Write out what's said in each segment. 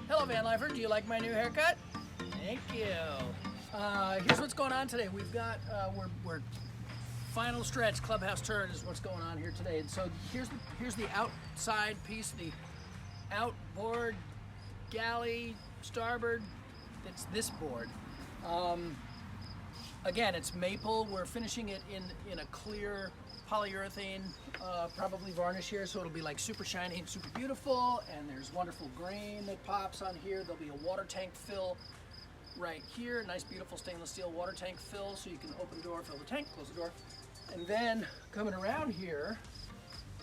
Hello, van lifer. Do you like my new haircut? Thank you. Here's what's going on today. We've got we're final stretch clubhouse turn is what's going on here today. And so here's the outside piece, the outboard galley starboard. It's this board. Again, it's maple. We're finishing it in a clear polyurethane, probably varnish here, so it'll be like super shiny and super beautiful. And there's wonderful grain that pops on here. There'll be a water tank fill right here, nice beautiful stainless steel water tank fill, so you can open the door, fill the tank, close the door. And then coming around here,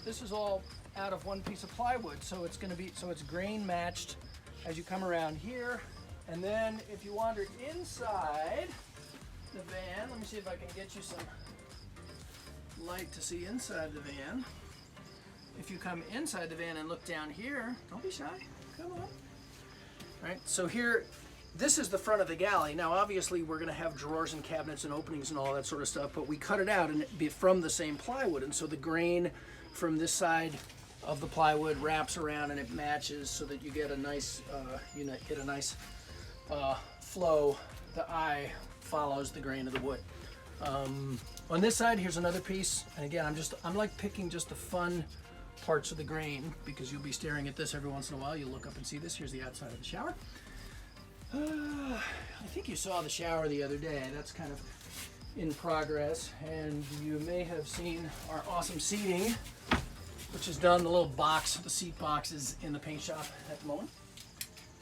this is all out of one piece of plywood, so it's grain matched as you come around here. And then if you wander inside the van, let me see if I can get you some light to see inside the van. If you come inside the van and look down here, don't be shy, come on. All right, so here, this is the front of the galley. Now obviously we're gonna have drawers and cabinets and openings and all that sort of stuff, but we cut it out and it be from the same plywood, and so the grain from this side of the plywood wraps around and it matches so that you get a nice, flow. The eye follows the grain of the wood. On this side, here's another piece, and again, I'm like picking just the fun parts of the grain because you'll be staring at this every once in a while. You'll look up and see this. Here's the outside of the shower. I think you saw the shower the other day. That's kind of in progress, and you may have seen our awesome seating, which is done. The little box, the seat box is in the paint shop at the moment.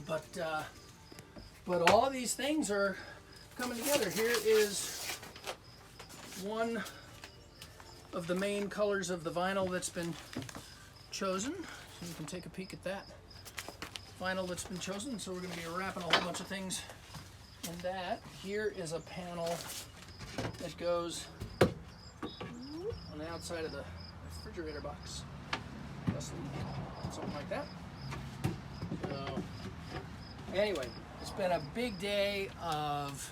But all of these things are coming together. Here is one of the main colors of the vinyl that's been chosen. So you can take a peek at that vinyl that's been chosen. So we're going to be wrapping a whole bunch of things in that. Here is a panel that goes on the outside of the refrigerator box. Something like that. So anyway, it's been a big day of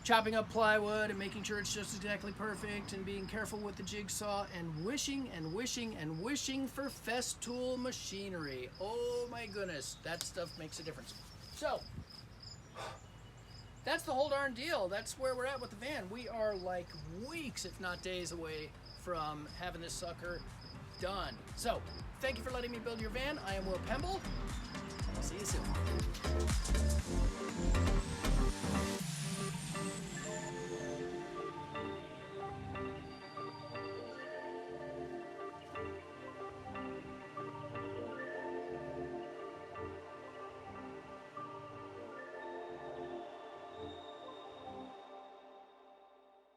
chopping up plywood and making sure it's just exactly perfect and being careful with the jigsaw and wishing and wishing and wishing for Festool machinery. Oh my goodness, that stuff makes a difference. So that's the whole darn deal. That's where we're at with the van. We are like weeks, if not days, away from having this sucker done. So thank you for letting me build your van. I am willpemble. I'll see you soon.